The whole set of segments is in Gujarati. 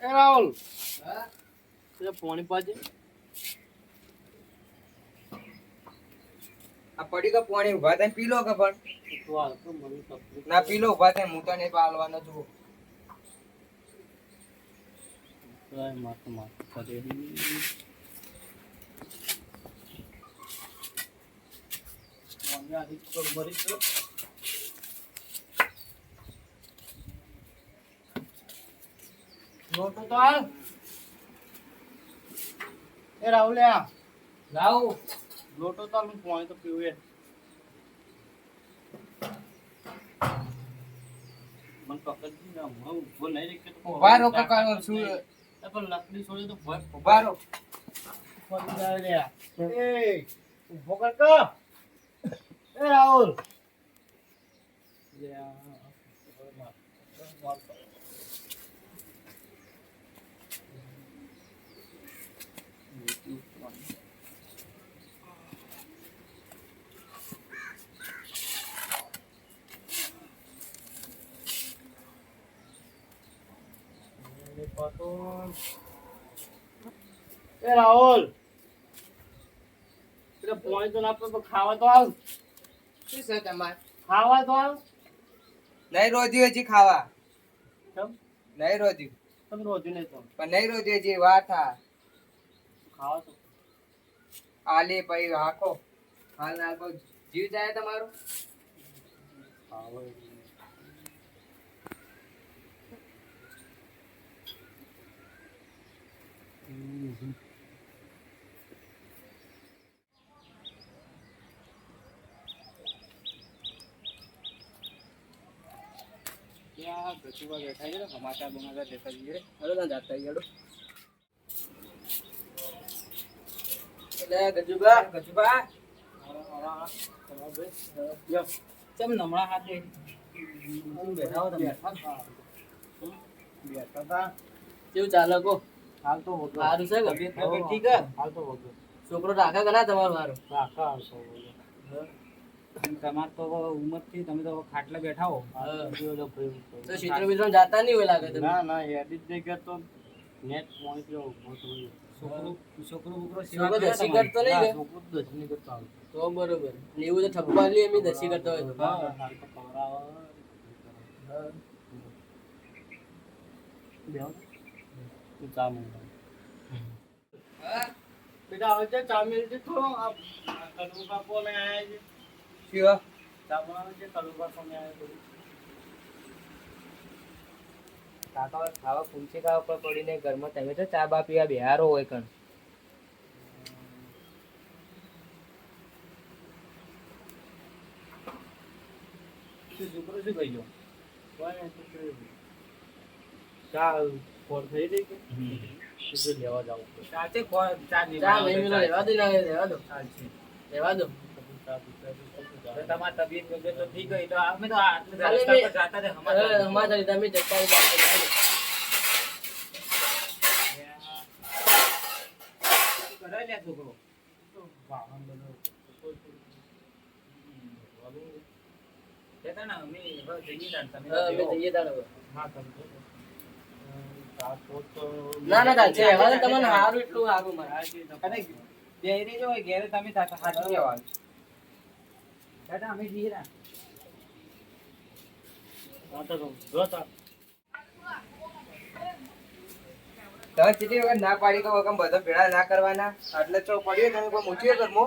એ રાહુલ હા તે પાણી પાજે આ પડી ગયો પાણી ઉભા થાય પી લો કે પણ તો હાલ તો મને તકલીફ ના પી લો ઉભા થાય હું તો નહીં પાલવાનો છું થાય માથું માથું કરે મને આધી તો મરી તો લોટો તો હાલ એ રાહુલ આ લાવ લોટો તો હાલ હું પાણી તો પીવું મને પકડજી ના હું ઊભો નહીં રહી કે તો ઉભા રહો કાકા શું પણ લકડી છોડી તો ભય ઉભા રહો પડી જાય લે એ ઊભો કર ક એ રાહુલ લે એ રાહુલ એટલે પાણી તો ના તો ખાવા તો આવ શું છે તમારે ખાવા તો આવ નહીં રોજ્યું હજી ખાવા કેમ નહીં રોજ્યું તમે રોજુ નહીં તો પણ નહીં રોજ્યું હજી વાર થા ખાવા તો આલી પછી હાખો હાલ નાખો જીવ જાય તમારું ખાવા ત્યાં ગચુબા બેઠા છે સમાચાર બમાચાર લેતા જઈએ હલો ના જાતા હેડો એટલે ગજુબા કેમ નમણા હાથે બેઠા હો તમે બેઠા હતા કેવું ચાલે કો હાલ તો હોતો સારું છે તબિયત ઠીક હે હાલ તો હોતો છોકરો રાખા કે ના તમારો હારો રાખા તમાર તો ઉંમર થી તમે તો ખાટલા બેઠા હો તો ચિત્ર મિત્ર જાતા નહીં હોય લાગે તમે ના એડિટ દે કે તો નેટ પોઈન્ટ જો છોકરો સેવા દસી કરતો નહીં કે છોકરો દસી નહીં કરતો તો બરોબર ને એવું તો ઠપ્પા લે એમ દસી કરતો હોય તો હા તો ખવરાવા હા બેહો તું ચા મંગા હા બેટા હવે જે ચા મિલ છે થોડો આ કલુ બાપો લે આયા છે શિવા ચા બનાવે છે કલુ બાપો ને આયા થોડી કાકા ખાવા પૂંચી ખાવા પર પડીને ઘરમાં તમે તો ચા બા પીવા બિહારો હોય કણ છોકરો શું કહી ગયો ચા ફોર થઈ ગઈ કે લેવા જાવ સાથે ચા નહીં લેવા દો લેવા દો લેવા દો તમારી તબિયત વગર તો ઠીક હોય તો અમે તો ખાલી રસ્તા પર જાતા રહે હમારા તમે જતા કરે લે છોકરો કેતા ના અમે જઈએ તાણ તમે અમે જઈએ તાણ હા તમે ના ના ચાલશે એવા તો તમને સારું એટલું સારું મારે અને ડેરી જો ઘેર તમે થાતા હાચી જવાનું દાદા અમે જઈએ ના તમે ચીટી વગર ના પાડી કે વગર બધો ભેળા ના કરવાના એટલે તો પડ્યો તમે કોઈ મૂક્યો ઘરમો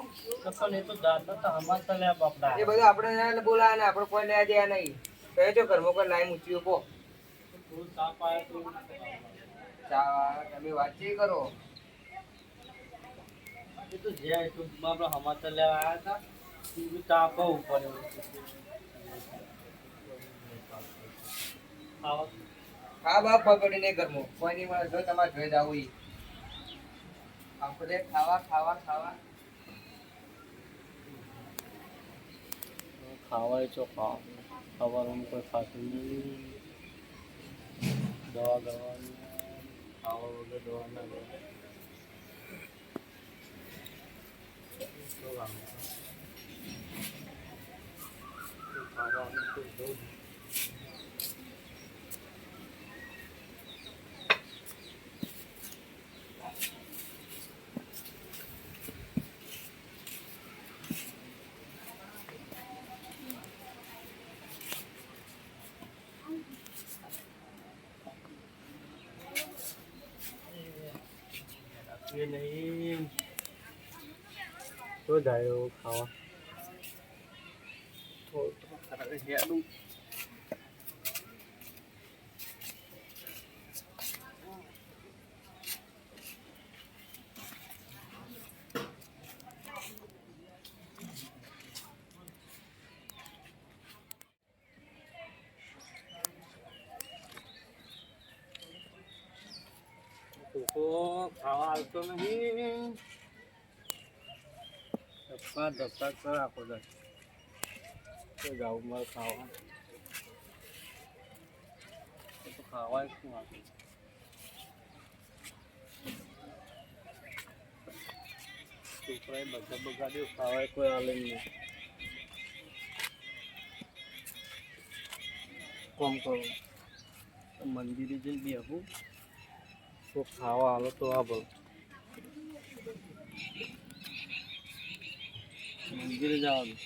એ બધું આપણે ના બોલાવે ને આપણે કોઈ લેવા દેવા નહીં કહે છો ઘરમાં કોઈ લાઈ મૂક્યું કો તમે વાતચીત કરો એ તો જે આપણે સમાચાર લેવા આવ્યા હતા એ ચા બહુ પડ્યો હા બાપ પકડીને ઘરમાં કોઈ નહીં મળે જો તમારે જોઈ જવું ઈ આપણે ખાવા ખાવા ખાવા ખાવાય છો ખાવાનું કોઈ ખાતું નહીં દવા કરવાની ખાવા વગર દવા ના લેવાય એ નહીં તો જાય ખાવા હેડું તો ખાવા આવતો નહીં ધપ્પા ધપ્પા કર આપો દસ તો જાઉં મારે ખાવા તો ખાવા શું આપે છોકરાએ બધા બગાડ્યું ખાવાય કોઈ હાલે નહીં કોમ કરો મંદિરે જઈને બેહું તો ખાવા હાલો તો આ બોલ મંદિરે જવાનું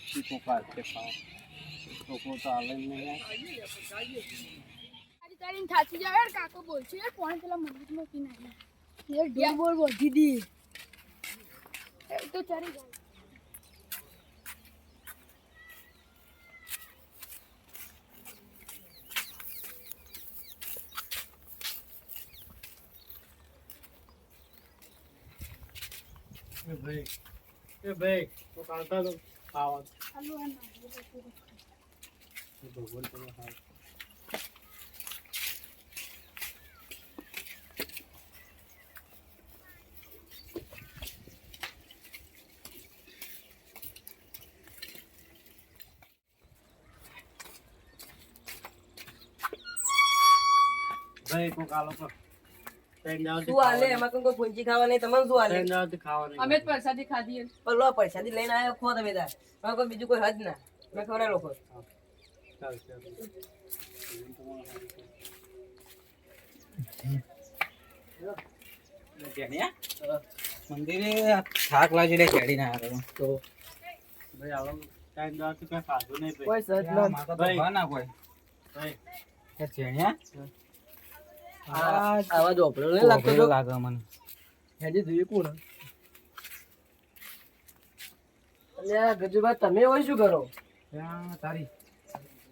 શીખો કાઢશે ખાવા છોકરો તો હાલે જ નહીં તારી થાચી જાય યાર કાકો બોલ છે યાર કોણ પેલા મંદિર માં કી નાખી યાર ઢોલ બોલ બોલ દીદી એ તો ચડી જાય એ ભાઈ તો કાઢતા તો ખાવા હાલો આ ના ભગવાન તમે ખાવ ભાઈ કો કાલો પર શું હાલે એમાં કોઈ પૂંજી ખાવા નહીં તમને શું હાલે ખાવા નહીં અમે જ પ્રસાદી ખાધી પણ લો પૈસાથી લઈને આવ્યો ખો તમે તાર એમાં કોઈ બીજું કોઈ હદ ના મેં ખવડાવી લોકો ચાલ મંદિરે થાક લાગી રે કેડી ના તો ભાઈ આવો ટાઈમ દાવ તો કઈ ખાધું નહીં કોઈ સજ ભાઈ ના કોઈ ભાઈ કે ચેણિયા આવાજ ઓપડો નહીં લાગતો તો લાગે મને હેડી જોઈએ કોણ અલ્યા ગજુભાઈ તમે હોય શું કરો તારી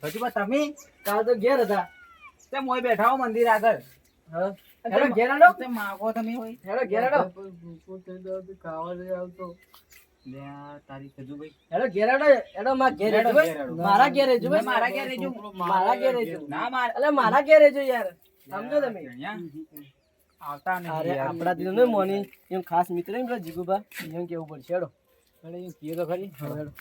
હજુ તમે કાલ તો ઘેર હતા તે મોય બેઠા હો મંદિર આગળ હા હેડો ઘેર આડો તે માગો તમે હોય હેડો ઘેર આડો ખાવા નહીં આવતો તારી હજુ ભાઈ હેડો ઘેર આડો હેડો માં ઘેર રહેજો મારા ઘેર રહેજો મારા ઘેર રહેજો મારા ઘેર રહેજો ના માર અલે મારા ઘેર રહેજો યાર સમજો તમે આવતા નહીં અરે આપડા દિન ને મોની એમ ખાસ મિત્ર એમ જીગુબા એમ કેવું પડશે હેડો અરે એમ કીએ તો ખરી હેડો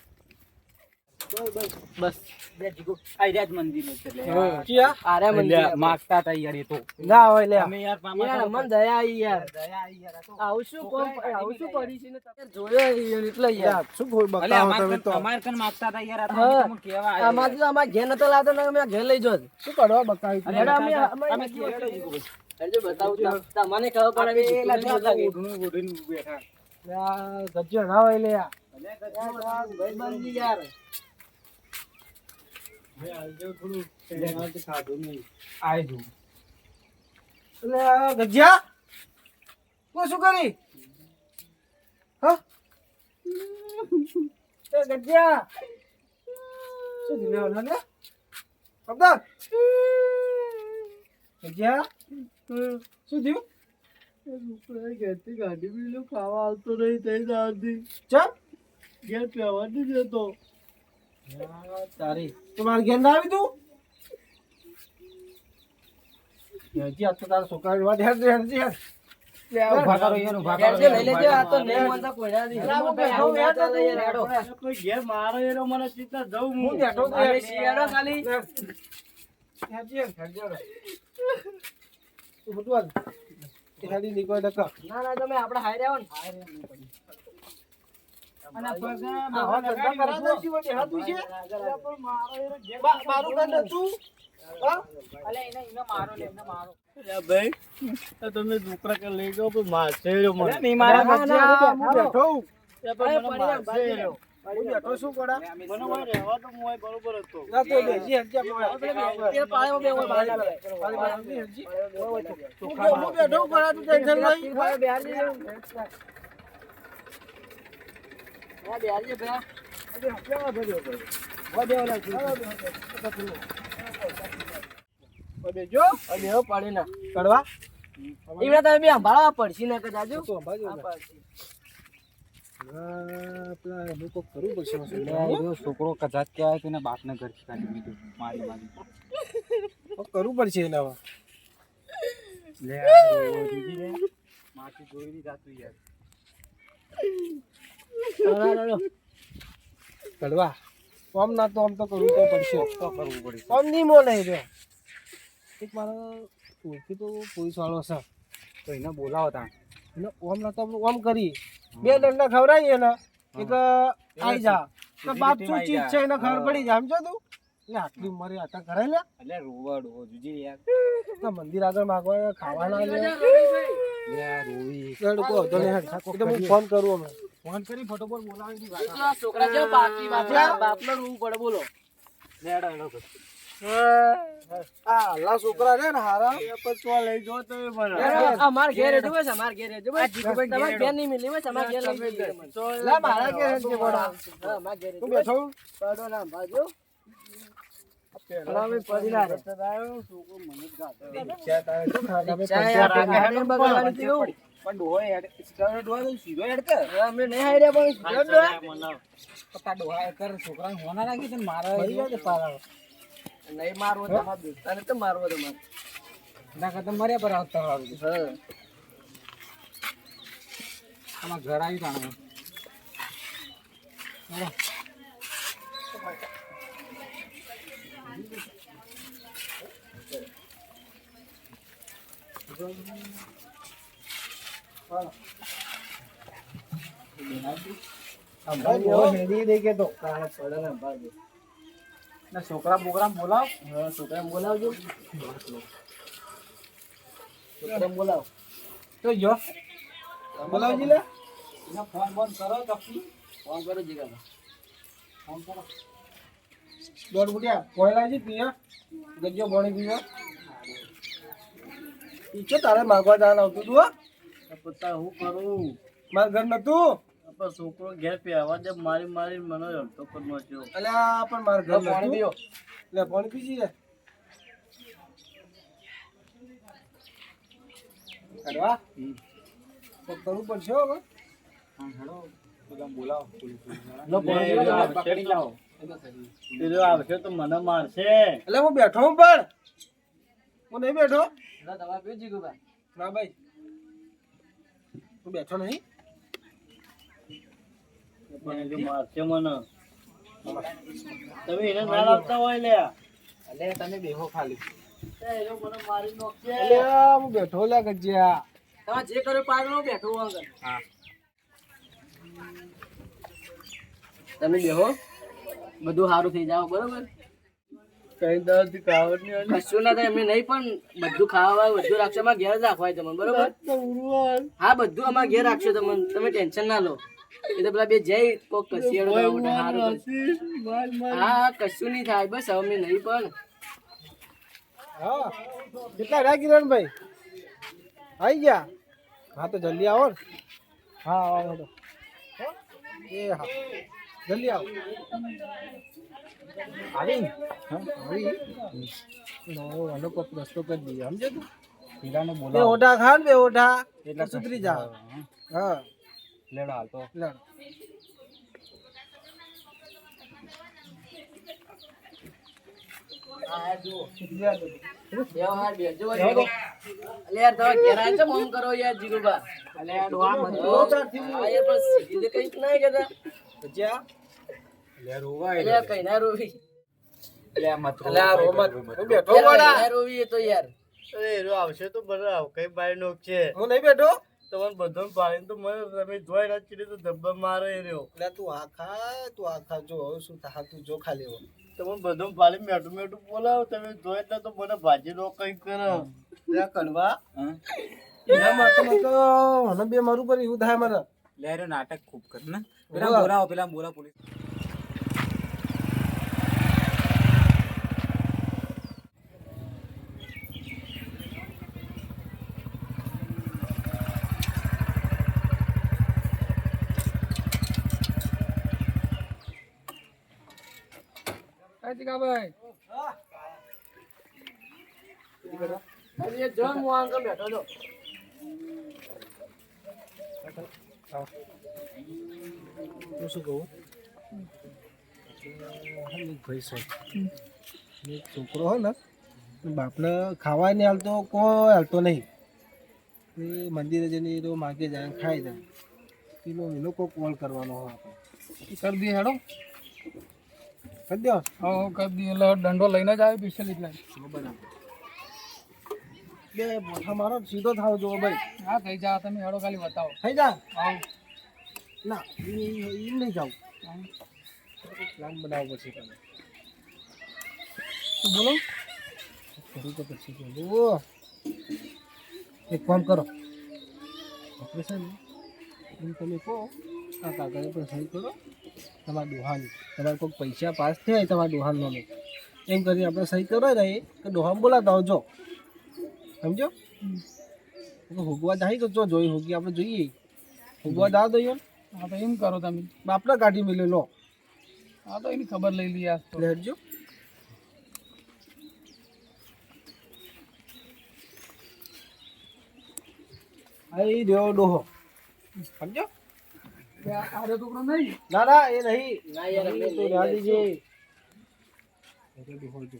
બસ બે જીગો આઈ રાજ મંદિર છે લે ક્યાં આરે મંદિર માગતા તા યાર એ તો ના હોય લે અમે યાર પામા યાર મન દયા આવી યાર દયા આઈ યાર આ તો આવું શું કોમ આવું શું પડી છે ને તમે જોયો એટલે યાર શું કોઈ અલે અમાર કન માગતા તા યાર આ તો તમે કેવા આયા અમાર તો અમાર ઘેર નતો લાતો ને અમે ઘેર લઈ જોત શું કરવા બકાવી હેડો અમે અમે કેડો જીગો ભાઈ હેડો બતાવું તમને ખબર પડે એલા કે ઉડનું બેઠા યાર ગજ્જો ના હોય લે યાર ભાઈ બંધી યાર ભાઈ આજો થોડું તેનાથી ખાધું નહીં આઈ દઉં એટલે ગજ્જા તું શું કરી હા એ ગજ્જા શું દિલે ઓલા ને કબદર ગજ્જા શું થયું ઘેરથી ગાડી બી ખાવા આવતો નહીં થઈ દાદી ચલ ઘેર પહેવા નહીં જતો તારી તમારે ઘેર ના આવી તું હજી આ તો તારા છોકરા વાત હેડ હેડ હેડ ઉભા કરો યાર ઉભા કરો લઈ લેજો આ તો નહીં માનતા કોઈના દી કોઈ ઘેર મારો એનો મને ચિંતા જવું હું બેઠો તો અરે શિયાળો ખાલી ના ના તમે આપણે હારે આવો ને અને તમે છોકરા કે લઈ જાઓ પણ મારશે મને નહીં મારા હું બેઠો શું કોડા મને હોય રહેવા તો મોય બરોબર હતો ના તો બેસી હજી તે પાળે બે હોય બહાર આવે હું બેઠો કોડા તું ટેન્શન નહીં પાળે બે હાલ દે હા બે હાલ દે ભયા જો અને હો પાડે ના કરવા એવડા તમે બે સંભાળવા પડશે ને કદાજો તો ભાઈ કરવું પડશે છોકરો કદાચ કહેવાય કે એના બાપને ઘર કાઢી દીધું મારી કરવું પડશે એના લે દીદી રે માથી જોઈ જાતું યાર કડવા આમ ના તો આમ તો કરવું તો પડશે તો કરવું પડશે આમ નહીં મોને રહ્યો એક મારો ઓળખી તો પોલીસ વાળો છે તો એને બોલાવો તા એને ઓમ ના તો ઓમ કરી બે દંડા ખવડાવીએ ને એક આઈ જા તો બાપ શું ચીજ છે એને ખબર પડી જાય સમજો તું એટલે આટલી ઉંમરે આટા કરાય લે એટલે રોવા જોજી યાર તો મંદિર આગળ માગવા ખાવાના લે યાર રોવી લડકો હતો ને હેડ એટલે હું ફોન કરું અમે ફોન કરી ફટોફટ બોલાવી દી એ તો આ છોકરા જેવો બાકી બાપનો રૂમ પડે બોલો લેડો એનો આ હલ્લા છોકરા રે ને હારા પણ તો લઈ જો તો મને આ માર ઘેર હેડું બસ માર ઘેર હેડું બસ તમાર ઘેર નહીં મિલી બસ અમાર ઘેર લઈ જઈએ લે મારા કે હેડ કે બોડા હા માર ઘેર તું બેઠો પડો ના બાજુ અમે પડી ના રે પણ ડોહે હેડ સ્ટાર ડોહે સીધો હેડ કર અમે નહીં હાઈ રહ્યા પણ પતા ડોહા કર છોકરાને હોના રાખી તને મારા નહીં મારવો તમારે દોસ્તાને તો મારવો તમારે ના કરતા મર્યા પર આવતા હારું હા આમાં ઘર આવી તાણે હેડી દે કે તો પડે ને બાજુ ના છોકરા બોકરા બોલાવ હા છોકરા બોલાવજો છોકરા બોલાવ તો જો બોલાવજી લે એના ફોન બંધ કરો તપી ફોન કરો જીગા ફોન કરો દોડ બુટિયા કોયલાજી પીયા ગજ્જો પાણી પીવા ઈચ્છો તારે માગવા જવાનું આવતું તું પતા હું કરું મારા ઘર નતું પણ છોકરો ઘેર પે આવા દે મારી મને રમતો પર નચ્યો અલ્યા પણ મારા ઘર પાણી નતું પીઓ લે પાણી પીજી લે કરવા તો કરવું પડશે હો હવે. હા હેડો બધા બોલાવો લો પાણી પીઓ પેલો આવશે તો મને મારશે એટલે હું બેઠો હું પણ હું નહીં બેઠો લો દવા પીઓ જીગુબા ના ભાઈ તું બેઠો નહીં મારશે મને તમે એને ના લાવતા હોય લે અલે તમે બેહો ખાલી એને મને મારી નોખશે અલ્યા હું બેઠો લે ગજ્યા તમે જે કર્યો પાડો બેઠો આગળ હા તમે બેહો બધું સારું થઈ જાવ બરોબર કઈ દર્દ કાવડ ની કશું ના થાય એમને નહીં પણ બધું ખાવા બધું રાખશો અમારે ઘેર જ રાખવાય તમને બરોબર હા બધું અમારે ઘેર રાખશો તમને તમે ટેન્શન ના લો એ તો પેલા બે જય કોક કસિયાડો સારું હા કશું નહીં થાય બસ હવે મેં નહીં પણ હા કેટલા રહ્યા કિરણભાઈ આવી ગયા હા તો જલ્દી આવો ને હા આવો તો એ હા જલ્દી આવો આવી આવી આનો કોક રસ્તો કરી દઈએ સમજે તું પીલાને બે બોલાવો ઓઢા ખા ને બે ઓઢા એટલે સુધરી જા હા લેડો હાલ તો લડ યાર તમે ઘેર આવે છે મોમ કરો યાર જીગુબા અલે આ ડોહા મત હા યાર બસ સીધે કઈક ના કહેતા જ્યાં લે રોવા એટલે કઈ ના રોવી લે મત અલ્યા રોમત હું બેઠો યાર, વાળા ના રોવી એ તો યાર આવશે તો બરાબર કઈ બાય નો છે હું નહીં બેઠો તમને બધો પાડીને તો મને તમે જોઈ ના ચીડી તો ધબ્બા મારે રહ્યો એટલે તું આ ખા જો હવે શું થા તું જો ખાલી હવે. તમે બધું પાડી મેઠું મેઠું બોલાવો તમે જોઈ એટલે તો મને ભાજી નો કઈ કરો લે કડવા એના માટે તો મને બે મારું પર એવું થાય મને લે રે નાટક ખૂબ કર ને પેલા બોલા પોલીસ. હું શું કહું ભાઈ સાહેબ એક છોકરો હોય ને બાપને ખાવા નહીં હાલતો કોઈ હાલતો નહીં એ મંદિરે જઈને એ તો માગે જાય ખાઈ જાય એ લોકો કોલ કરવાનો હોય આપણે કરી દઈએ હેડો. કરી દો. હા કરી દઈએ એટલે દંડો લઈને જ આવે સ્પેશિયલ એટલે. બરાબર બે મોઠા મારો સીધો થાવ જો ભાઈ. હા થઈ જા તમે હેડો ખાલી બતાવો. થઈ જા. હા ના એમ નહીં જાવ પ્લાન બનાવવો પછી તમે બોલો. કરું તો પછી બોલો. એક કામ કરો ઓપરેશન એમ તમે કહો આ કાગળ પર સહી કરો તમારા ડોહાની તમારે કોઈ પૈસા પાસ થયા તમારા ડોહાનો એમ કરી આપણે સહી કરો ને તો ડોહા બોલાતા આવજો સમજો હુગવા જાય તો જો જોઈ હુગી આપણે જોઈએ હુગવા દાવ દઈએ. હા તો એમ કરો તમે. બાપડા કાઢી મેલે લો. હા તો એની ખબર લઈ લઈએ. લેજો આઈ દેવો ડોહો સમજો. આરે છોકરો નહીં. ના ના એ નહીં ના યાર તો ના દીજે ડોહો જો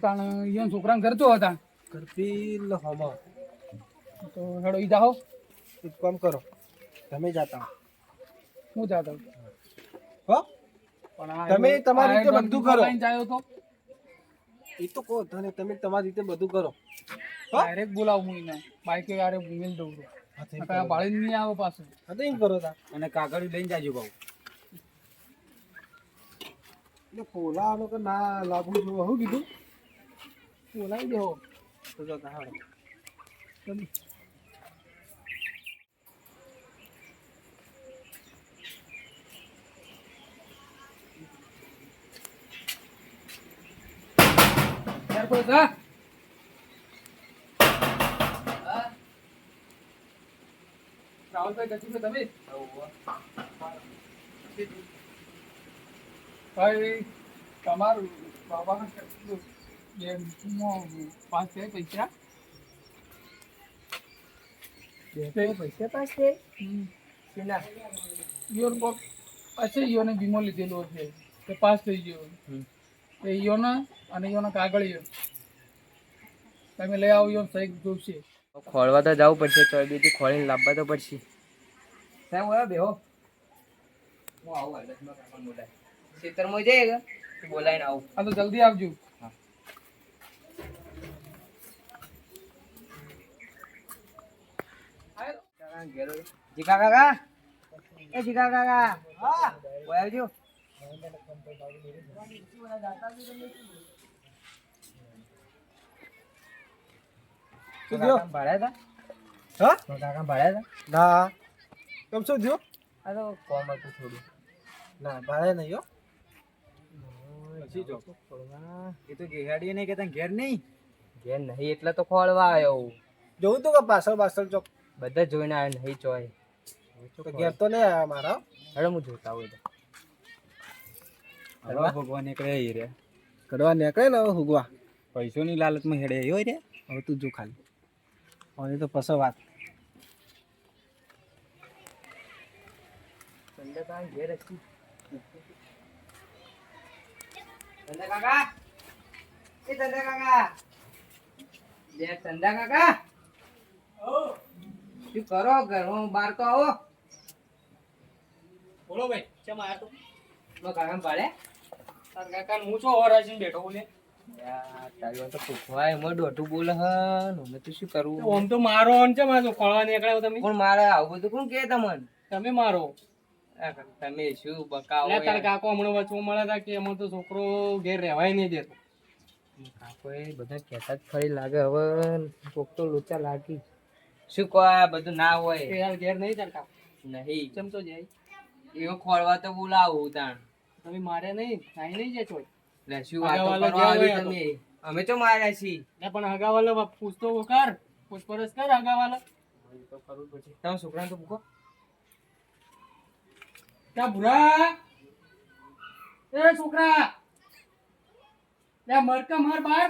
કારણ છોકરાને કરતો હતા કરપીલ હોમા તો હેડો ઈ જાઓ. એક કામ કરો તમે જાતા હું જાતો હો પણ આ તમે તમારી રીતે બધું કરો. લઈને જાયો તો એ તો કહો તને તમે તમારી રીતે બધું કરો. ડાયરેક્ટ બોલાવું હું એને બાઈકે યારે મેલ દઉં છું. ભાળી નહીં આવે પાછું. હા તો એમ કરો તા અને કાગળ લઈને જાજો ભાવ. એટલે પોલાનો કે ના લાગુ જો શું કીધું બોલાવી દેવો. તો જો હાડો રાહુલભાઈ કશું તમે ભાઈ તમારું બાબાને પાસ છે પૈસા પૈસા પાસ છે યોર બોક હશે ઈયોને વીમો લીધેલો છે તે પાસ થઈ ગયો એ ઈયોને અને ઈયોને કાગળિયો તમે લઈ આવો ઈયો સહી જોશે. ખોળવા તો જવું પડશે ચોબીથી ખોળીને લાવવા તો પડશે. સાહેબ ઓયા બેહો હું આવું હાલતમાં કામ બોલાય ખેતરમાં જઈએ કે બોલાવીને આવું. હા તો જલ્દી આવજો. જીકા કાકા એ જીકા કાકા હા ઓય આવજો. ભાડ્યા હા હતા કાકા ભાડ્યા હતા. ના કેમ શું થયું આ તો કોમ હતું થોડું. ના ભાડે નહીં હો પછી જો એ તો ઘેરાડીએ નહીં કેતા ઘેર નહીં ઘેર નહીં એટલે તો ખોળવા આવ્યો. જોઉં તું કે પાછળ ચોક બધા જોઈને આવ્યા નહીં ચોય તો ઘેર તો નહીં આવ્યા મારા હેડો હું જોતા હોય ભગવાન નીકળે એ રે કરવા નીકળે ને હવે હુગવા પૈસોની લાલચમાં હેડે એવો રે. હવે તું જો ખાલી હવે તો પછી વાત સંધા ઘેર હતી. સંધા કાકા એ સંધા કાકા બે સંધા કાકા શું કરો ઘરમાં બહાર તો આવો. બોલો ભાઈ કેમ આયા તો કાકા ભાડે તાર કાકા હું છો ઓરાજીને બેઠો બોલે તારી વાત તો પૂછવાય એમાં દોઢું બોલે હ અમે તો શું કરવું. આમ તો મારો અન છે મારો ખોળવા નીકળ્યો તમે પણ મારે આવું બધું કોણ કે તમને તમે મારો તમે શું બકાવો એટલે તાર કાકો હમણાં વચમાં મળ્યા હતા કે એમાં તો છોકરો ઘેર રહેવાય નહીં દેતો. કાકો એ બધા કહેતા જ ખરી લાગે હવે કોક તો લોચા લાગી શું કહો આ બધું ના હોય એ યાર ઘેર નહીં તાર કાકો નહીં ચમ તો જાય એવો ખોળવા તો બોલાવું તાણ તમે મારે નહીં ખાઈ નહીં જાય છો લે શું વાતો હગાવાલા કરવા ગયા આવી હોય તમે અમે તો માર્યા છીએ ને પણ હગાવાલો પૂછતો કર પૂછપરછ કર હગાવાલા તો કરવું પછી તમે છોકરાને તો પૂછો ત્યાં ભૂરા એ છોકરા ત્યાં મરકા માર બાર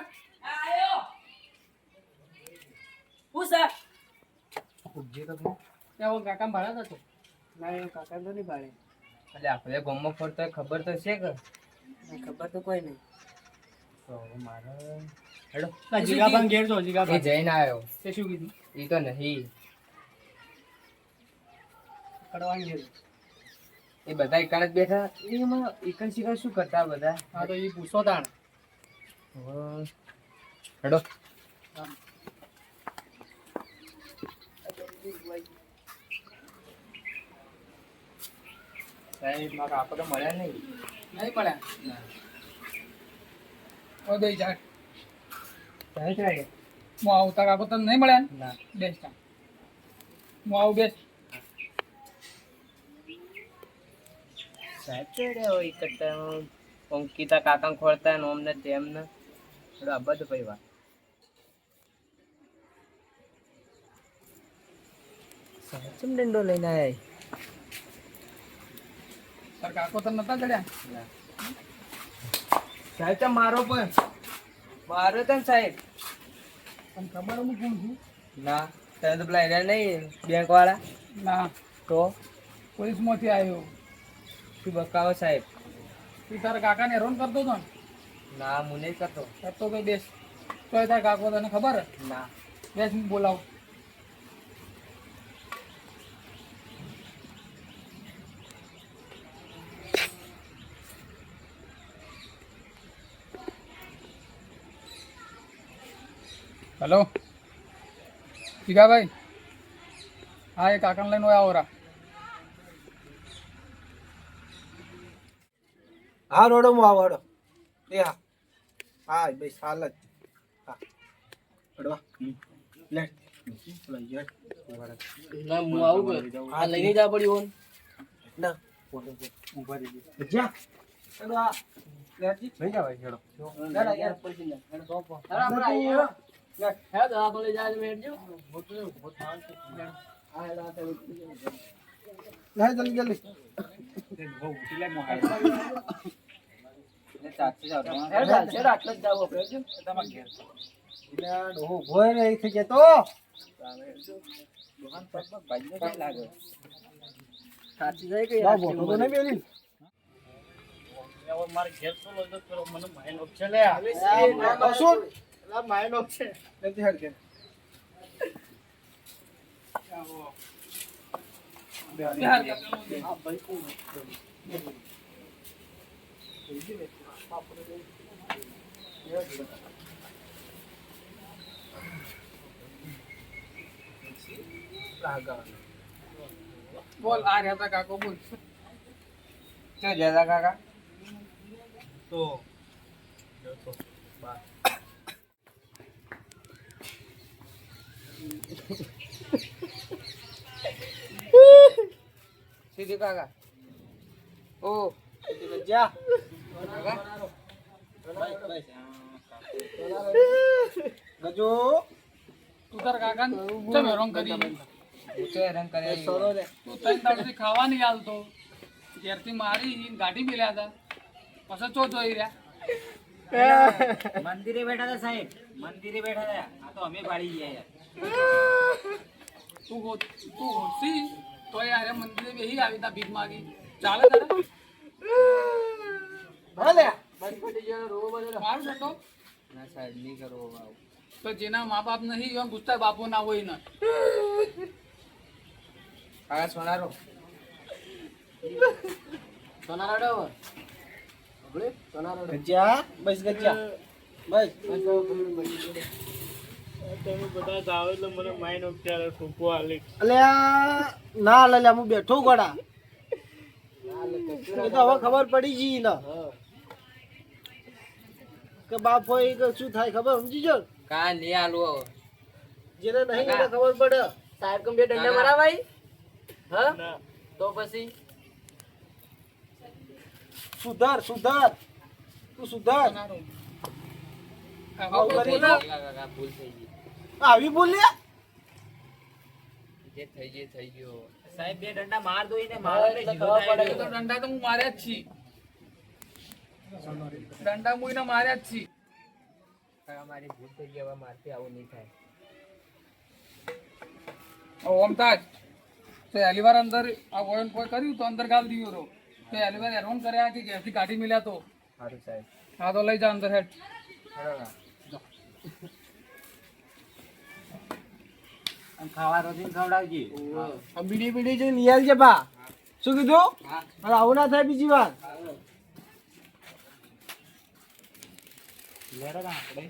પૂછજે તો તું. ત્યાં હું કાકા ભાડા હતો ના એ કાકા તો નહીં ભાડે એટલે આપણે ગામમાં ફરતો હોય ખબર તો છે કે ખબર તો કોઈ નહીં તો મારે હેડો જીગાબાન ઘેર જો એ જીગાબાન જઈને આવ્યો તે શું કીધું એ તો નહીં કડવાન ઘેર એ બધા એકણ જ બેઠા એમાં એકણ શિકાર શું કરતા બધા હા તો એ પૂછો તાણ હેડો સાહેબ મારા આપણે મળ્યા નહીં નહીં પડ્યા ઓ દઈ જા સાહેબ લાગે હું આવું તાર કાકો તને નહીં મળ્યા ને? ના બેસ જા હું આવું બેસ સાહેબ ચડે હોય કરતા અંકિતા કાકા ખોળતા ને અમને તેમને થોડું આ બધું ભાઈ વાત સાહેબ ચમ દંડો લઈને આવ્યા તાર કાકો તને નતા ચડ્યા સાહેબ તો મારો પણ મારો તો ને સાહેબ તને ખબર હું કોણ છું ના તમે તો પેલા એના નહીં બેંક વાળા ના તો પોલીસમાંથી આવ્યો શું બકાવો સાહેબ તું તારા કાકાને હેરાન કરતો હતો ને ના હું નહીં કરતો કરતો તો બેસ તોય તારા કાકો તને ખબર હે? ના બેસ હું બોલાવું હેલો જીગાભાઈ હા એ કાકાને લઈને આવો રા હા રોડો હું આવો હડો એ હા હા બસ હાલ જ હા હડવા લે લઈ જા ના હું આવું આ લઈને જા પડ્યું ના ઉભા રહી જા હડવા લેજી લઈ જા ભાઈ હેડો હેડા યાર પછી ના હેડ સોપો અરે આપણે આવીએ હેડ આપણે જાય મેડજો મોટો બહુ થાન છે આ હેડા તો લે જલ્દી જલ્દી બહુ ઉઠી લે મોહાય ને ચાચી જાવ હેડ હેડ આટલો જ જાવ આપણે જો તમાર ઘેર એટલે ડોહો ભોય રહી છે કે તો દુકાન પર ભાઈ ને લાગે સાચી જાય કે બા બોટો તો નહીં બેલી મારે ઘેર સોલો તો કરો મને માઈન ઓપ છે લે શું માઇન્ડ ઓફ છે નથી હેડ કે હા ભાઈ કોણ બોલ આ રહ્યા તા કાકો બોલ ક્યાં જતા કાકા તો સીધી કાકા ઓ જા કાકા ગજો તું તારા કાકાને ચમ હેરાન કરી હું તો હેરાન કર્યા સોરો રે તું ત્રણ દાડોથી ખાવા નહીં હાલતો ઘેરથી મારી ગાડી મેલ્યા હતા પછી ચો જોઈ રહ્યા મંદિરે બેઠા હતા સાહેબ મંદિરે બેઠા હતા આ તો અમે પાડી ગયા યાર તું હોશી તો યાર મંદિરે બેહી આવી તા ભીખ માગી ચાલે તારે ભલે મારું છઠ્ઠો ના સાહેબ નહીં કરવો આવું તો જેના મા બાપ નહીં એવા ગુસ્સા બાપો ના હોય ને કાકા સોનારો સોનારાડો આપણે સોનારાડો ગજા બસ ગજા બસ તમે બધા જાવ એટલે મને માઈન ઉપચાર ફૂંકો આલે અલ્યા ના લલ્યા હું બેઠો ગોડા એ તો હવે ખબર પડી ગઈ ને કે બાપ હોય કે શું થાય ખબર સમજી જો કા નહીં આલું જેને નહીં એને ખબર પડે સાહેબ કમ બે ડંડા મારા ભાઈ હા તો પછી સુધાર સુધાર તું સુધાર આવું કરી બોલો. કાકા ભૂલ થઈ ગઈ આવી બોલ્યા જે થઈ ગયો સાહેબ બે દંડા માર દો એને માર એ તો દંડા તો હું માર્યા જ છી દંડા હું એને માર્યા જ છી કાકા મારી ભૂલ થઈ ગઈ હવે મારથી આવું નહીં થાય ઓમ તાજ તો એલીવાર અંદર આ વોયન કોઈ કર્યું તો અંદર ગાલ દીયો રો તો એલીવાર હેરાન કર્યા કે ઘેરથી કાઢી મિલ્યા તો સારું સાહેબ હા તો લઈ જા અંદર હેડ બરાબર ખાવા તો ખવડાવજી આ બીડી બીડી જે નિયાલ છે બા શું કીધું અને આવું ના થાય બીજી વાર લેડો આપણે